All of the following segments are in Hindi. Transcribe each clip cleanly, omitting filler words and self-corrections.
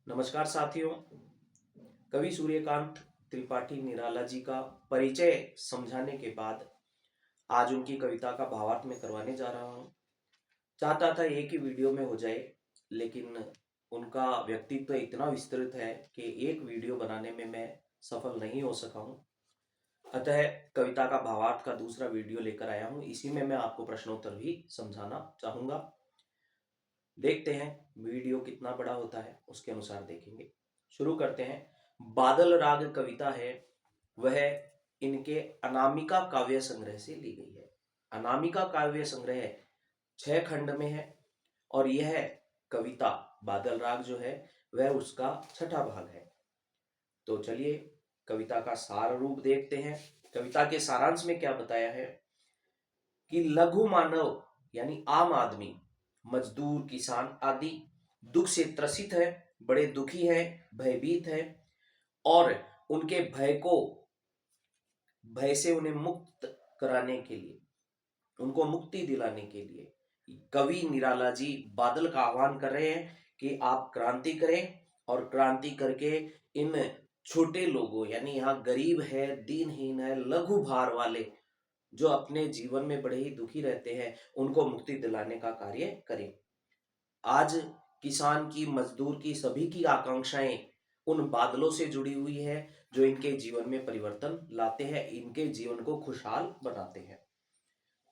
नमस्कार साथियों। कवि सूर्यकांत त्रिपाठी निराला जी का परिचय समझाने के बाद आज उनकी कविता का भावार्थ में करवाने जा रहा हूँ। चाहता था एक ही वीडियो में हो जाए, लेकिन उनका व्यक्तित्व इतना विस्तृत है कि एक वीडियो बनाने में मैं सफल नहीं हो सका हूँ। अतः कविता का भावार्थ का दूसरा वीडियो लेकर आया हूँ। इसी में मैं आपको प्रश्नोत्तर भी समझाना चाहूँगा। देखते हैं वीडियो कितना बड़ा होता है, उसके अनुसार देखेंगे। शुरू करते हैं। बादल राग कविता है, वह इनके अनामिका काव्य संग्रह से ली गई है। अनामिका काव्य संग्रह 6 खंड में है और यह कविता बादल राग जो है वह उसका छठा भाग है। तो चलिए कविता का सार रूप देखते हैं। कविता के सारांश में क्या बताया है कि लघु मानव यानी आम आदमी, मजदूर, किसान आदि दुख से त्रसित है, बड़े दुखी है, भयभीत है और उनके भय से उन्हें मुक्त कराने के लिए, उनको मुक्ति दिलाने के लिए कवि निराला जी बादल का आह्वान कर रहे हैं कि आप क्रांति करें और क्रांति करके इन छोटे लोगों यानी यहाँ गरीब है, दीनहीन है, लघु भार वाले जो अपने जीवन में बड़े ही दुखी रहते हैं, उनको मुक्ति दिलाने का कार्य करें। आज किसान की, मजदूर की, सभी की आकांक्षाएं उन बादलों से जुड़ी हुई है जो इनके जीवन में परिवर्तन लाते हैं, इनके जीवन को खुशहाल बनाते हैं।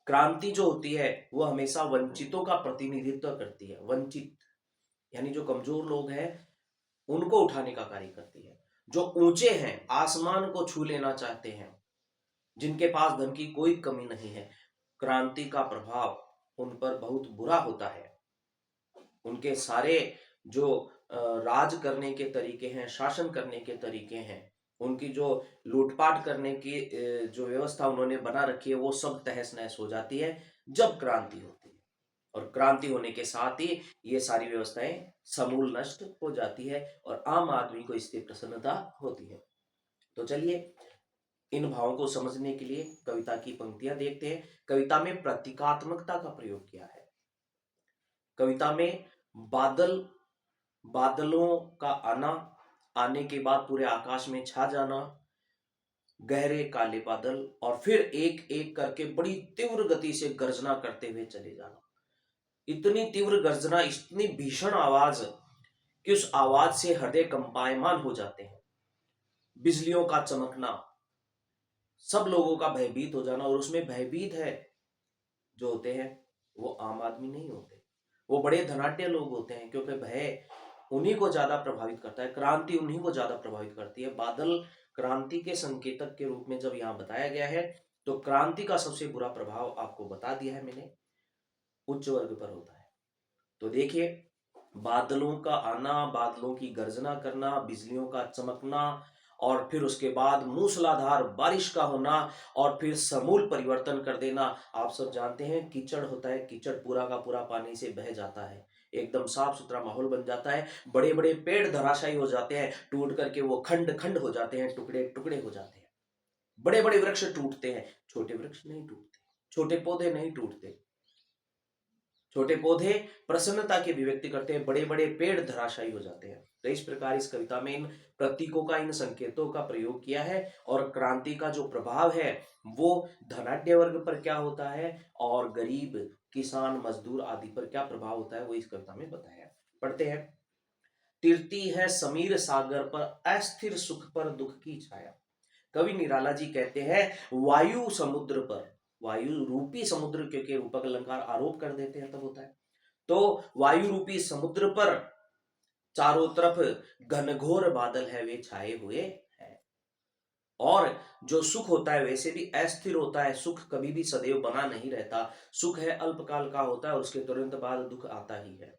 क्रांति जो होती है वो हमेशा वंचितों का प्रतिनिधित्व करती है। वंचित यानी जो कमजोर लोग हैं उनको उठाने का कार्य करती है। जो ऊंचे हैं, आसमान को छू लेना चाहते हैं, जिनके पास धन की कोई कमी नहीं है, क्रांति का प्रभाव उन पर बहुत बुरा होता है। उनके सारे जो राज करने के तरीके हैं, शासन करने के तरीके हैं, उनकी जो लूटपाट करने की जो व्यवस्था उन्होंने बना रखी है, वो सब तहस नहस हो जाती है जब क्रांति होती है। और क्रांति होने के साथ ही ये सारी व्यवस्थाएं समूल नष्ट हो जाती है और आम आदमी को इससे प्रसन्नता होती है। तो चलिए इन भावों को समझने के लिए कविता की पंक्तियां देखते हैं। कविता में प्रतीकात्मकता का प्रयोग किया है। कविता में बादलों का आने के बाद पूरे आकाश में छा जाना, गहरे काले बादल और फिर एक एक करके बड़ी तीव्र गति से गर्जना करते हुए चले जाना। इतनी तीव्र गर्जना, इतनी भीषण आवाज कि उस आवाज से हृदय कंपायमान हो जाते हैं। बिजलियों का चमकना, सब लोगों का भयभीत हो जाना। और उसमें भयभीत है जो होते हैं वो आम आदमी नहीं होते, वो बड़े धनाढ्य लोग होते हैं, क्योंकि भय उन्हीं को ज्यादा प्रभावित करता है, क्रांति उन्हीं को ज्यादा प्रभावित करती है। बादल क्रांति के संकेतक के रूप में जब यहाँ बताया गया है, तो क्रांति का सबसे बुरा प्रभाव आपको बता दिया है मैंने, उच्च वर्ग पर होता है। तो देखिए, बादलों का आना, बादलों की गर्जना करना, बिजलियों का चमकना और फिर उसके बाद मूसलाधार बारिश का होना और फिर समूल परिवर्तन कर देना। आप सब जानते हैं कीचड़ होता है, कीचड़ पूरा का पूरा पानी से बह जाता है, एकदम साफ सुथरा माहौल बन जाता है। बड़े बड़े पेड़ धराशायी हो जाते हैं, टूट करके वो खंड खंड हो जाते हैं, टुकड़े टुकड़े हो जाते हैं। बड़े बड़े वृक्ष टूटते हैं, छोटे वृक्ष नहीं टूटते, छोटे पौधे नहीं टूटते। छोटे पौधे प्रसन्नता की अभिव्यक्ति करते हैं, बड़े बड़े पेड़ धराशायी हो जाते हैं। तो इस प्रकार इस कविता में इन प्रतीकों का, इन संकेतों का प्रयोग किया है। और क्रांति का जो प्रभाव है वो धनाढ्य वर्ग पर क्या होता है और गरीब, किसान, मजदूर आदि पर क्या प्रभाव होता है, वो इस कविता में बताया है। पढ़ते हैं। तिरती है समीर सागर पर, अस्थिर सुख पर दुख की छाया। कवि निराला जी कहते हैं वायु समुद्र पर, वायु रूपी समुद्र, क्योंकि रूपक अलंकार आरोप कर देते हैं तब होता है, तो वायु रूपी समुद्र पर चारों तरफ घनघोर बादल है वे छाए हुए हैं। और जो सुख होता है वैसे भी अस्थिर होता है, सुख कभी भी सदैव बना नहीं रहता, सुख है अल्पकाल का होता है, उसके तुरंत बाद दुख आता ही है।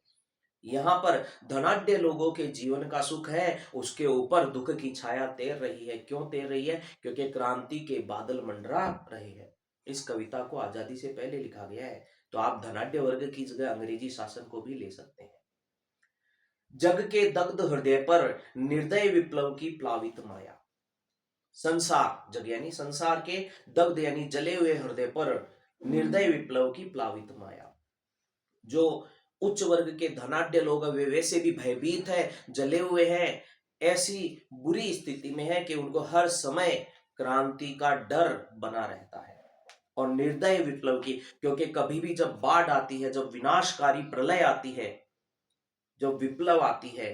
यहाँ पर धनाढ्य लोगों के जीवन का सुख है, उसके ऊपर दुख की छाया तैर रही है। क्यों तैर रही है? क्योंकि क्रांति के बादल मंडरा रहे हैं। इस कविता को आजादी से पहले लिखा गया है, तो आप धनाढ्य वर्ग की जगह अंग्रेजी शासन को भी ले सकते हैं। जग के दग्ध हृदय पर निर्दय विप्लव की प्लावित माया। संसार, जग यानी संसार के, दग्ध यानी जले हुए हृदय पर निर्दय विप्लव की प्लावित माया। जो उच्च वर्ग के धनाढ्य लोग वे वैसे भी भयभीत है, जले हुए हैं, ऐसी बुरी स्थिति में है कि उनको हर समय क्रांति का डर बना रहता है और निर्दय विप्लव की, क्योंकि कभी भी जब बाढ़ आती है, जब विनाशकारी प्रलय आती है, जब विप्लव आती है,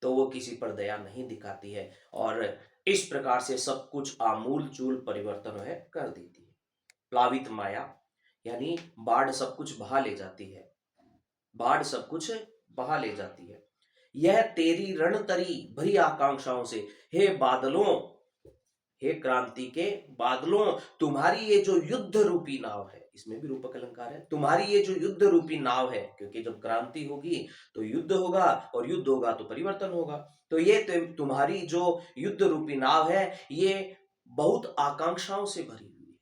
तो वो किसी पर दया नहीं दिखाती है और इस प्रकार से सब कुछ आमूल चूल परिवर्तन है कर देती है। प्लावित माया यानी बाढ़ सब कुछ बहा ले जाती है, बाढ़ सब कुछ बहा ले जाती है। यह तेरी रणतरी भरी आकांक्षाओं से, हे बादलों, हे क्रांति के बादलों, तुम्हारी ये जो युद्ध रूपी नाव है, इसमें भी रूपक अलंकार है, तुम्हारी ये जो युद्ध रूपी नाव है, क्योंकि जब क्रांति होगी तो युद्ध होगा और युद्ध होगा तो परिवर्तन होगा, तो ये तुम्हारी जो युद्ध रूपी नाव है, ये बहुत आकांक्षाओं से भरी हुई है।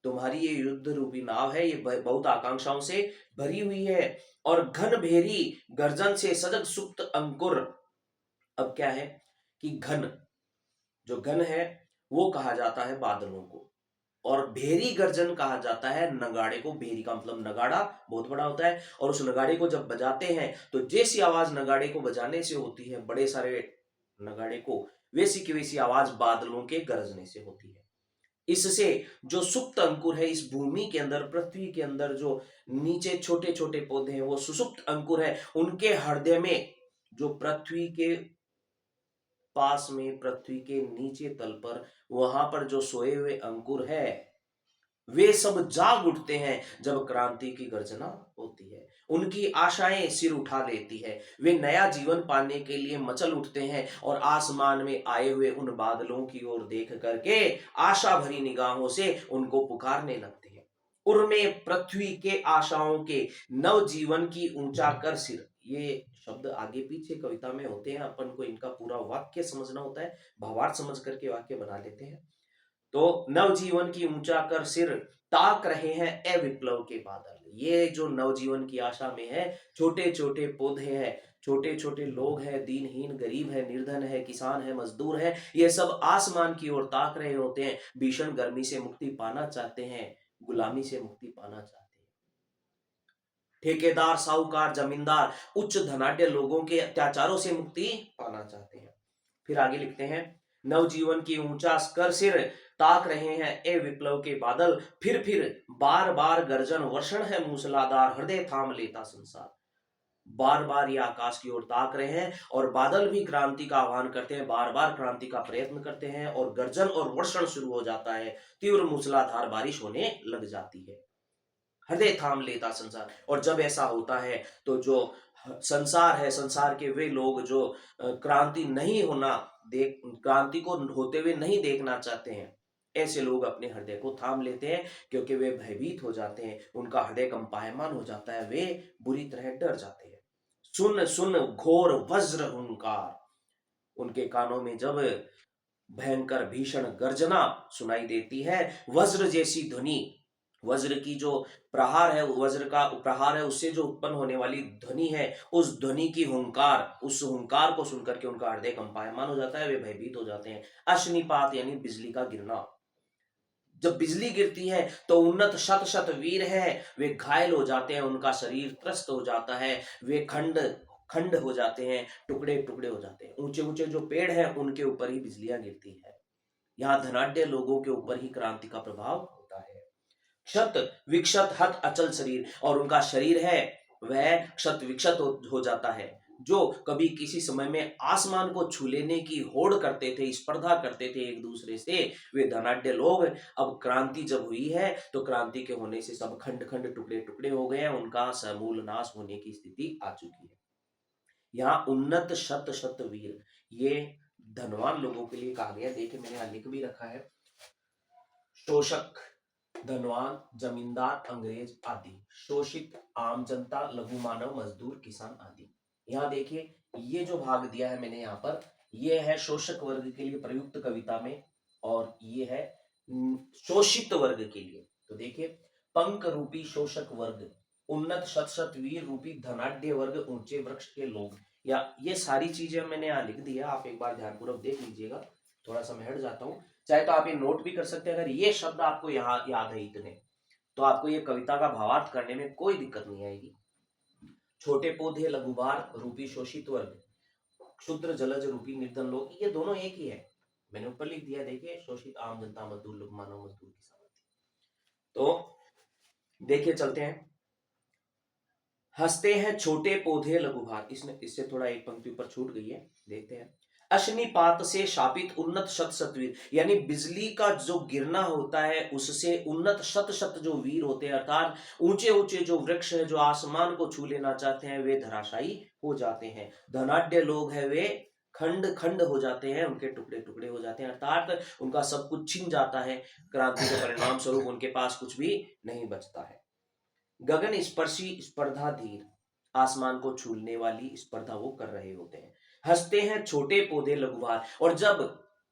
तुम्हारी ये युद्ध रूपी नाव है, ये बहुत आकांक्षाओं से भरी हुई है और घन भेरी गर्जन से सजग सुप्त अंकुर। अब क्या है कि घन, जो घन है वो कहा जाता है बादलों को, और भेरी गर्जन कहा जाता है नगाड़े को। भेरी का मतलब नगाड़ा बहुत बड़ा होता है, और उस नगाड़े को जब बजाते हैं तो जैसी आवाज नगाड़े को बजाने से होती है, बड़े सारे नगाड़े को, वैसी की वैसी आवाज बादलों के गरजने से होती है। इससे जो सुप्त अंकुर है इस भूमि के अंदर, पृथ्वी के अंदर जो नीचे छोटे छोटे पौधे हैं वो सुसुप्त अंकुर है, उनके हृदय में, जो पृथ्वी के पास में, पृथ्वी के नीचे तल पर, वहां पर जो सोए हुए अंकुर है, वे सब जाग उठते हैं जब क्रांति की गर्जना होती है। उनकी आशाएं सिर उठा लेती है, वे नया जीवन पाने के लिए मचल उठते हैं और आसमान में आए हुए उन बादलों की ओर देख करके आशा भरी निगाहों से उनको पुकारने लगते हैं। उर्मे पृथ्वी के आशाओं के नव जीवन की ऊंचा कर सिर। ये शब्द आगे पीछे कविता में होते हैं, अपन को इनका पूरा वाक्य समझना होता है, भावार्थ समझ करके वाक्य बना लेते हैं। तो नवजीवन की ऊंचा कर सिर, ताक रहे हैं ए विप्लव के बादल। ये जो नवजीवन की आशा में है, छोटे छोटे पौधे हैं, छोटे छोटे लोग हैं, दीनहीन गरीब है, निर्धन है, किसान है, मजदूर है, ये सब आसमान की ओर ताक रहे होते हैं, भीषण गर्मी से मुक्ति पाना चाहते हैं, गुलामी से मुक्ति पाना चाहते हैं। ठेकेदार, साहूकार, जमींदार, उच्च धनाढ्य लोगों के अत्याचारों से मुक्ति पाना चाहते हैं। फिर आगे लिखते हैं, नवजीवन की ऊंचा कर सिर, ताक रहे हैं ए विप्लव के बादल, फिर बार बार गर्जन वर्षण है मूसलाधार, हृदय थाम लेता संसार। बार बार ये आकाश की ओर ताक रहे हैं और बादल भी क्रांति का आह्वान करते हैं, बार बार क्रांति का प्रयत्न करते हैं और गर्जन और वर्षण शुरू हो जाता है, तीव्र मूसलाधार बारिश होने लग जाती है, हृदय थाम लेता संसार। और जब ऐसा होता है तो जो संसार है, संसार के वे लोग जो क्रांति नहीं होना देख, क्रांति को होते हुए नहीं देखना चाहते हैं, ऐसे लोग अपने हृदय को थाम लेते हैं, क्योंकि वे भयभीत हो जाते हैं, उनका हृदय कंपायमान हो जाता है, वे बुरी तरह डर जाते हैं। सुन सुन घोर वज्र हुंकार, उनके कानों में जब भयंकर भीषण गर्जना सुनाई देती है, वज्र जैसी ध्वनि, वज्र की जो प्रहार है, वज्र का प्रहार है, उससे जो उत्पन्न होने वाली ध्वनि है, उस ध्वनि की हुंकार, उस हुंकार को सुनकर के उनका हृदय कंपायमान हो जाता है, वे भयभीत हो जाते हैं। अश्निपात यानी बिजली का गिरना, जब बिजली गिरती है तो उन्नत शत शत वीर है, वे घायल हो जाते हैं, उनका शरीर त्रस्त हो जाता है, वे खंड खंड हो जाते हैं, टुकड़े टुकड़े हो जाते हैं। ऊंचे ऊंचे जो पेड़ हैं उनके ऊपर ही बिजलियां गिरती है। यहाँ धनाढ्य लोगों के ऊपर ही क्रांति का प्रभाव होता है। क्षत विक्षत हत अचल शरीर, और उनका शरीर है वह क्षत विक्षत हो जाता है। जो कभी किसी समय में आसमान को छू लेने की होड़ करते थे, स्पर्धा करते थे एक दूसरे से, वे धनाढ्य लोग अब क्रांति जब हुई है तो क्रांति के होने से सब खंड खंड टुकड़े टुकड़े हो गए हैं, उनका समूल नाश होने की स्थिति आ चुकी है। यहाँ उन्नत शत शत वीर, ये धनवान लोगों के लिए कहा गया। देखिए मैंने यहाँ लिख भी रखा है, शोषक, धनवान, जमींदार, अंग्रेज आदि, शोषित, आम जनता, लघु मानव, मजदूर, किसान आदि। यहाँ देखिए ये जो भाग दिया है मैंने यहाँ पर, ये है शोषक वर्ग के लिए प्रयुक्त कविता में, और ये है शोषित वर्ग के लिए। तो देखिए, पंख रूपी शोषक वर्ग, उन्नत शत शत वीर रूपी धनाढ्य वर्ग, ऊंचे वृक्ष के लोग, या ये सारी चीजें मैंने यहाँ लिख दी है, आप एक बार ध्यानपूर्वक देख लीजिएगा। थोड़ा सा मैं हट जाता हूँ, चाहे तो आप ये नोट भी कर सकते हैं। अगर ये शब्द आपको यहाँ याद है इतने, तो आपको ये कविता का भावार्थ करने में कोई दिक्कत नहीं आएगी। छोटे पौधे लघुभार रूपी शोषित वर्ग, क्षुद्र जलज रूपी निर्धन लोग, ये दोनों एक ही है। मैंने ऊपर लिख दिया, देखिए, शोषित, आम जनता, मजदूर लोग, मानव मजदूर की समझ। तो देखिए चलते हैं। हंसते हैं छोटे पौधे लघुभार, इससे थोड़ा एक पंक्ति ऊपर छूट गई है, देखते हैं। अश्निपात से शापित उन्नत शत शतवीर, यानी बिजली का जो गिरना होता है उससे उन्नत शत शत जो वीर होते हैं, अर्थात ऊंचे ऊंचे जो वृक्ष है जो आसमान को छू लेना चाहते हैं वे धराशायी हो जाते हैं। धनाढ्य लोग हैं वे खंड खंड हो जाते हैं, उनके टुकड़े टुकड़े हो जाते हैं, अर्थात उनका सब कुछ छिन जाता है। क्रांति के परिणाम स्वरूप उनके पास कुछ भी नहीं बचता है। गगन स्पर्शी स्पर्धा धीर, आसमान को छूने वाली स्पर्धा वो कर रहे होते हैं। हंसते हैं छोटे पौधे लघुवार, और जब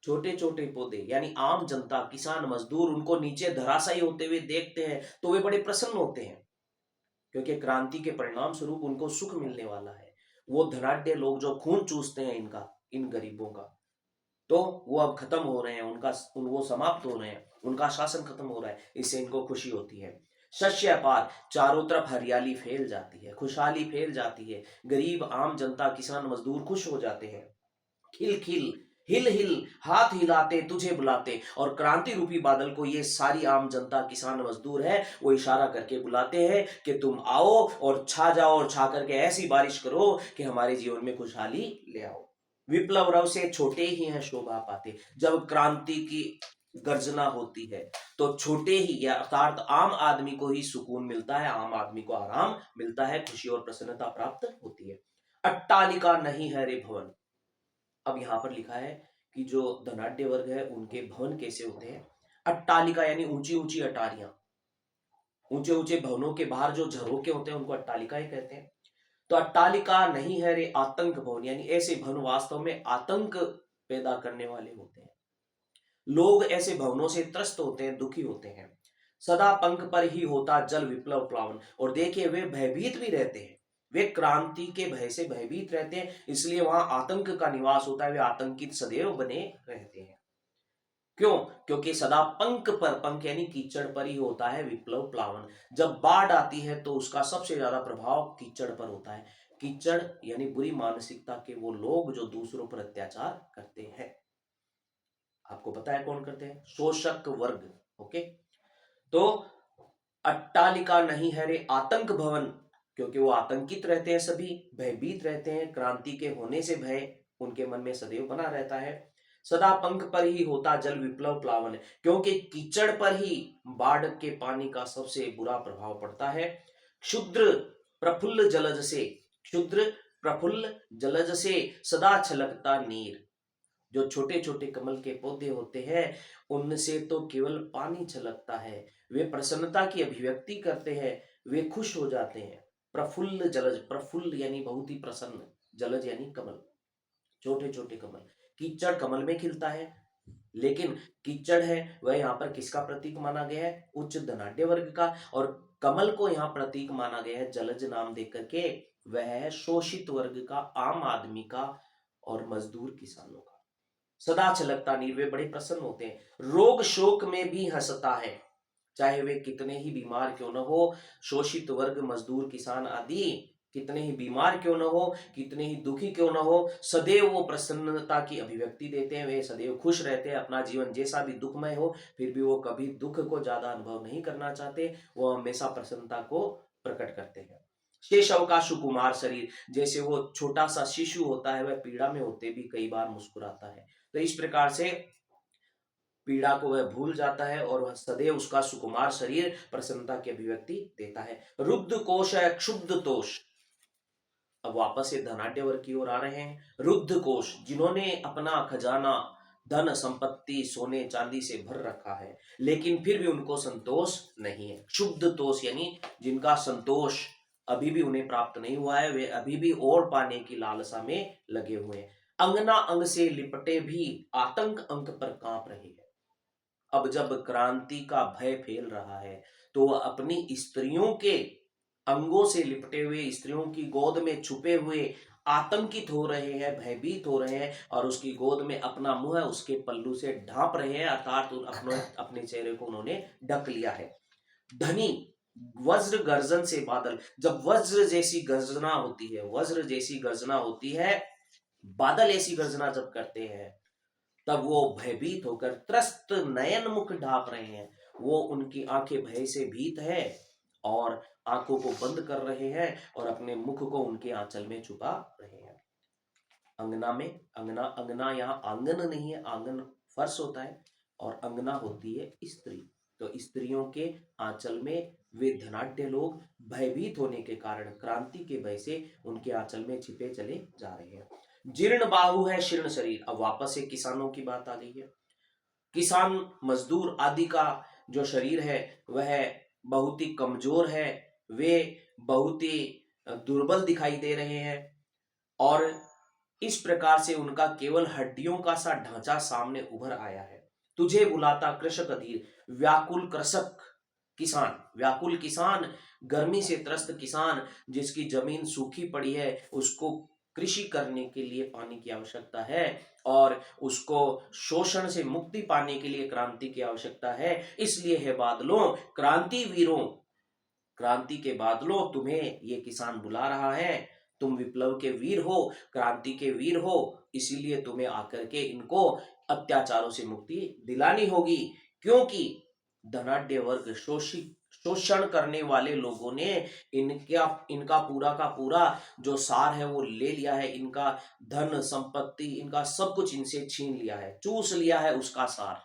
छोटे छोटे पौधे यानी आम जनता, किसान, मजदूर उनको नीचे धराशायी होते हुए देखते हैं तो वे बड़े प्रसन्न होते हैं, क्योंकि क्रांति के परिणाम स्वरूप उनको सुख मिलने वाला है। वो धनाढ्य लोग जो खून चूसते हैं इनका, इन गरीबों का, तो वो अब खत्म हो रहे हैं, वो समाप्त हो रहे हैं, उनका शासन खत्म हो रहा है, इससे इनको खुशी होती है। शस्य अपार, चारों तरफ हरियाली फैल जाती है, खुशहाली फैल जाती है, गरीब, आम जनता, किसान, मजदूर खुश हो जाते हैं। खिल खिल, हिल हिल, हाथ हिलाते तुझे बुलाते, और क्रांति रूपी बादल को ये सारी आम जनता, किसान, मजदूर है वो इशारा करके बुलाते हैं कि तुम आओ और छा जाओ, और छा करके ऐसी बारिश करो कि हमारे जीवन में खुशहाली ले आओ। विप्लव रव से छोटे ही हैं शोभा पाते, जब क्रांति की गर्जना होती है तो छोटे ही या अर्थात आम आदमी को ही सुकून मिलता है, आम आदमी को आराम मिलता है, खुशी और प्रसन्नता प्राप्त होती है। अट्टालिका नहीं है रे भवन, अब यहां पर लिखा है कि जो धनाढ्य वर्ग है उनके भवन कैसे होते हैं। अट्टालिका यानी ऊंची ऊंची अटारियां, ऊंचे ऊंचे भवनों के बाहर जो झरोके होते हैं उनको अट्टालिका ही कहते हैं। तो अट्टालिका नहीं है रे आतंक भवन, यानी ऐसे भवन वास्तव में आतंक पैदा करने वाले होते हैं। लोग ऐसे भवनों से त्रस्त होते हैं, दुखी होते हैं। सदा पंख पर ही होता जल विप्लव प्लावन, और देखिए वे भयभीत भी रहते हैं, वे क्रांति के भय से भयभीत रहते हैं, इसलिए वहां आतंक का निवास होता है, वे आतंकित सदैव बने रहते हैं। क्यों? क्योंकि सदा पंख पर, पंख यानी कीचड़ पर ही होता है विप्लव प्लावन। जब बाढ़ आती है तो उसका सबसे ज्यादा प्रभाव कीचड़ पर होता है। कीचड़ यानी बुरी मानसिकता के वो लोग जो दूसरों पर अत्याचार करते हैं। आपको पता है कौन करते हैं? शोषक वर्ग। ओके, तो अट्टालिका नहीं है रे आतंक भवन, क्योंकि वो आतंकित रहते हैं, सभी भयभीत रहते हैं, क्रांति के होने से भय उनके मन में सदैव बना रहता है। सदा पंख पर ही होता जल विप्लव प्लावन, क्योंकि कीचड़ पर ही बाढ़ के पानी का सबसे बुरा प्रभाव पड़ता है। क्षुद्र प्रफुल्ल जलज से, क्षुद्र प्रफुल्ल जलज से सदा छलकता नीर, जो छोटे छोटे कमल के पौधे होते हैं उनसे तो केवल पानी छलकता है, वे प्रसन्नता की अभिव्यक्ति करते हैं, वे खुश हो जाते हैं। प्रफुल्ल जलज, प्रफुल्ल यानी बहुत ही प्रसन्न, जलज यानी कमल, छोटे छोटे कमल। कीचड़ कमल में खिलता है, लेकिन कीचड़ है वह यहाँ पर किसका प्रतीक माना गया है? उच्च धनाढ्य वर्ग का। और कमल को यहाँ प्रतीक माना गया है जलज नाम देकर के, वह है शोषित वर्ग का, आम आदमी का और मजदूर किसानों का। सदा छलकता नीर, वे बड़े प्रसन्न होते हैं। रोग शोक में भी हंसता है, चाहे वे कितने ही बीमार क्यों न हो, शोषित वर्ग, मजदूर, किसान आदि कितने ही बीमार क्यों न हो, कितने ही दुखी क्यों न हो, सदैव वो प्रसन्नता की अभिव्यक्ति देते हैं, वे सदैव खुश रहते हैं। अपना जीवन जैसा भी दुखमय हो फिर भी वो कभी दुख को ज्यादा अनुभव नहीं करना चाहते, वो हमेशा प्रसन्नता को प्रकट करते हैं। शेषव का सुकुमार शरीर, जैसे वो छोटा सा शिशु होता है वह पीड़ा में होते भी कई बार मुस्कुराता है, तो इस प्रकार से पीड़ा को वह भूल जाता है और वह सदैव उसका सुकुमार शरीर प्रसन्नता की अभिव्यक्ति देता है। रुद्ध कोश है क्षुब्ध तोष, अब वापस से धनाढ्य वर्ग की ओर आ रहे हैं। रुद्ध कोश, जिन्होंने अपना खजाना धन संपत्ति सोने चांदी से भर रखा है लेकिन फिर भी उनको संतोष नहीं है। क्षुब्ध तोष यानी जिनका संतोष अभी भी उन्हें प्राप्त नहीं हुआ है, वे अभी भी और पाने की लालसा में लगे हुए हैं। अंगना अंग से लिपटे भी आतंक अंक पर कांप रहे हैं। अब जब क्रांति का भय फैल रहा है तो वह अपनी स्त्रियों के अंगों से लिपटे हुए, स्त्रियों की गोद में छुपे हुए आतंकित हो रहे हैं, भयभीत हो रहे हैं, और उसकी गोद में अपना मुंह उसके पल्लू से ढांप रहे हैं, अर्थात अपने अपने चेहरे को उन्होंने ढक लिया है। धनी, वज्र गर्जन से बादल, जब वज्र जैसी गर्जना होती है, वज्र जैसी गर्जना होती है, बादल ऐसी गर्जना जब करते हैं, तब वो भयभीत होकर त्रस्त नयन मुख ढांप रहे हैं। वो उनकी आंखें भय से भीत है और आंखों को बंद कर रहे हैं और अपने मुख को उनके आंचल में छुपा रहे हैं। अंगना में, अंगना, अंगना यहाँ आंगन नहीं है, आंगन फर्श होता है और अंगना होती है स्त्री। तो स्त्रियों के आंचल में वे धनाढ्य लोग भयभीत होने के कारण क्रांति के भय से उनके आंचल में छिपे चले जा रहे हैं। जीर्ण बाहु है शीर्ण शरीर। अब वापस से किसानों की बात आ गई है। किसान मजदूर आदि का जो शरीर है वह बहुत ही कमजोर है, वे बहुत ही दुर्बल दिखाई दे रहे हैं और इस प्रकार से उनका केवल हड्डियों का सा ढांचा सामने उभर आया है। तुझे बुलाता कृषक अधीर, व्याकुल कृषक किसान, व्याकुल किसान, गर्मी से त्रस्त किसान, जिसकी जमीन सूखी पड़ी है, उसको कृषि करने के लिए पानी की आवश्यकता है और उसको शोषण से मुक्ति पाने के लिए क्रांति की आवश्यकता है। इसलिए है बादलों, क्रांति वीरों, क्रांति के बादलों, तुम्हें ये किसान बुला रहा है। तुम विप्लव के वीर हो, क्रांति के वीर हो, इसीलिए तुम्हें आकर के इनको अत्याचारों से मुक्ति दिलानी होगी। क्योंकि धनाढ्य वर्ग, शोषित, शोषण करने वाले लोगों ने इनका इनका पूरा का पूरा जो सार है वो ले लिया है। इनका धन संपत्ति, इनका सब कुछ इनसे छीन लिया है, चूस लिया है उसका सार,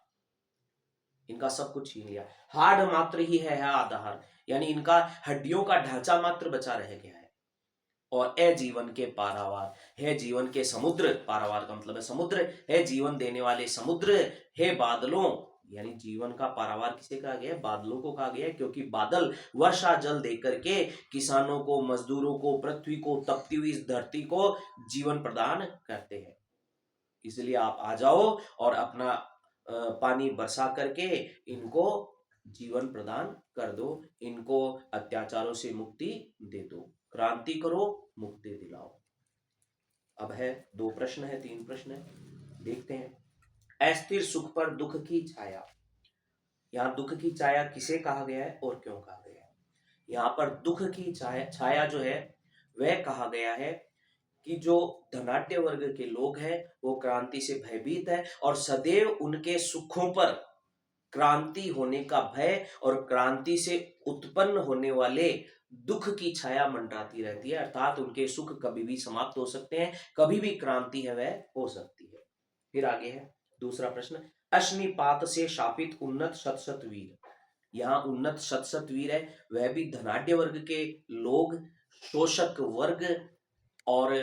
इनका सब कुछ छीन लिया। हाड़ मात्र ही है आधार, यानी इनका हड्डियों का ढांचा मात्र बचा रह गया है। और ए जीवन के पारावार, है जीवन के समुद्र, पारावार का मतलब है समुद्र, है जीवन देने वाले समुद्र, है बादलों, यानी जीवन का पारावार किसे कहा गया है? बादलों को कहा गया है, क्योंकि बादल वर्षा जल देकर के किसानों को, मजदूरों को, पृथ्वी को, तपती हुई इस धरती को जीवन प्रदान करते हैं। इसलिए आप आ जाओ और अपना पानी बरसा करके इनको जीवन प्रदान कर दो, इनको अत्याचारों से मुक्ति दे दो, क्रांति करो, मुक्ति दिलाओ। अब है 2 प्रश्न है, 3 प्रश्न है, देखते हैं। अस्थिर सुख पर दुख की छाया, यहाँ दुख की छाया किसे कहा गया है और क्यों कहा गया है? यहाँ पर दुख की छाया जो है वह कहा गया है कि जो धनाढ्य वर्ग के लोग हैं वो क्रांति से भयभीत है और सदैव उनके सुखों पर क्रांति होने का भय और क्रांति से उत्पन्न होने वाले दुख की छाया मंडराती रहती है। अर्थात उनके सुख कभी भी समाप्त हो सकते हैं, कभी भी क्रांति है वह हो सकती है। फिर आगे है दूसरा प्रश्न। अश्निपात से शापित उन्नत शत शत वीर, यहाँ उन्नत शत शत वीर है वह भी धनाढ्य वर्ग के लोग, शोषक वर्ग और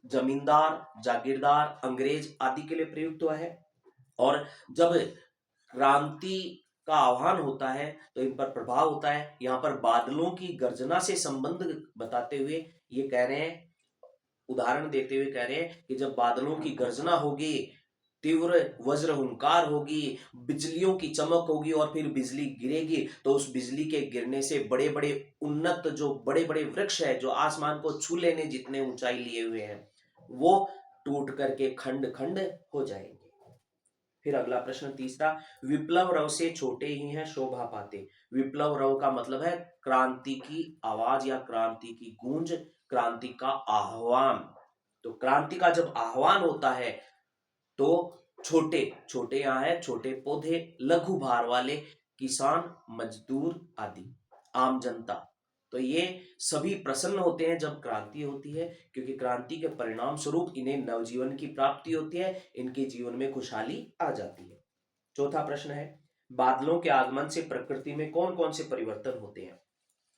जमींदार, जागीरदार, अंग्रेज आदि के लिए प्रयुक्त हुआ है। और जब क्रांति का आह्वान होता है तो इन पर प्रभाव होता है। यहाँ पर बादलों की गर्जना से संबंध बताते हुए ये कह रहे हैं, उदाहरण देते हुए कह रहे हैं कि जब बादलों की गर्जना होगी, तीव्र वज्र हुंकार होगी, बिजलियों की चमक होगी और फिर बिजली गिरेगी, तो उस बिजली के गिरने से बड़े बड़े उन्नत जो बड़े बड़े वृक्ष है जो आसमान को छू लेने जितने ऊंचाई लिए हुए हैं वो टूट करके खंड खंड हो जाएंगे। फिर अगला प्रश्न तीसरा। विप्लव रव से छोटे ही हैं शोभा पाते। विप्लव रव का मतलब है क्रांति की आवाज या क्रांति की गूंज, क्रांति का आह्वान। तो क्रांति का जब आह्वान होता है तो छोटे छोटे यहाँ है, छोटे पौधे, लघु भार वाले, किसान, मजदूर आदि, आम जनता, तो ये सभी प्रसन्न होते हैं जब क्रांति होती है, क्योंकि क्रांति के परिणाम स्वरूप इन्हें नवजीवन की प्राप्ति होती है, इनके जीवन में खुशहाली आ जाती है। चौथा प्रश्न है। बादलों के आगमन से प्रकृति में कौन कौन से परिवर्तन होते हैं?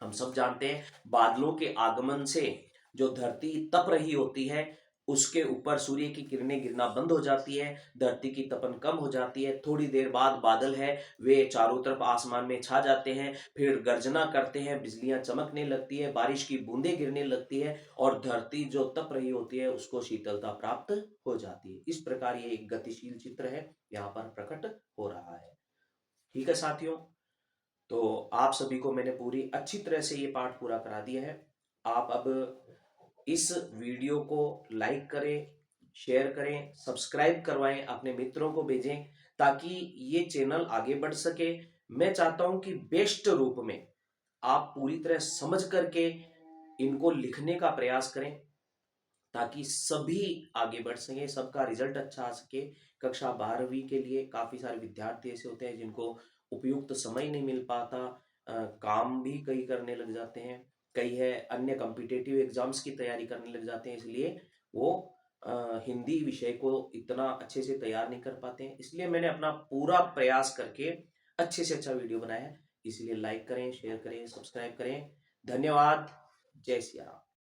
हम सब जानते हैं बादलों के आगमन से जो धरती तप रही होती है उसके ऊपर सूर्य की किरणें गिरना बंद हो जाती है, धरती की तपन कम हो जाती है। थोड़ी देर बाद बादल है वे चारों तरफ आसमान में छा जाते हैं, फिर गर्जना करते हैं, बिजलियां चमकने लगती है, बारिश की बूंदें गिरने लगती है और धरती जो तप रही होती है उसको शीतलता प्राप्त हो जाती है। इस प्रकार ये एक गतिशील चित्र है यहाँ पर प्रकट हो रहा है। ठीक है साथियों, तो आप सभी को मैंने पूरी अच्छी तरह से ये पाठ पूरा करा दिया है। आप अब इस वीडियो को लाइक करें, शेयर करें, सब्सक्राइब करवाएं, अपने मित्रों को भेजें ताकि ये चैनल आगे बढ़ सके। मैं चाहता हूं कि बेस्ट रूप में आप पूरी तरह समझ करके इनको लिखने का प्रयास करें, ताकि सभी आगे बढ़ सके, सबका रिजल्ट अच्छा आ सके। कक्षा 12वीं के लिए काफ़ी सारे विद्यार्थी ऐसे होते हैं जिनको उपयुक्त समय नहीं मिल पाता, काम भी कई करने लग जाते हैं, कई है अन्य कॉम्पिटिटिव एग्जाम्स की तैयारी करने लग जाते हैं, इसलिए वो हिंदी विषय को इतना अच्छे से तैयार नहीं कर पाते हैं। इसलिए मैंने अपना पूरा प्रयास करके अच्छे से अच्छा वीडियो बनाया है, इसलिए लाइक करें, शेयर करें, सब्सक्राइब करें। धन्यवाद। जय सिया राम।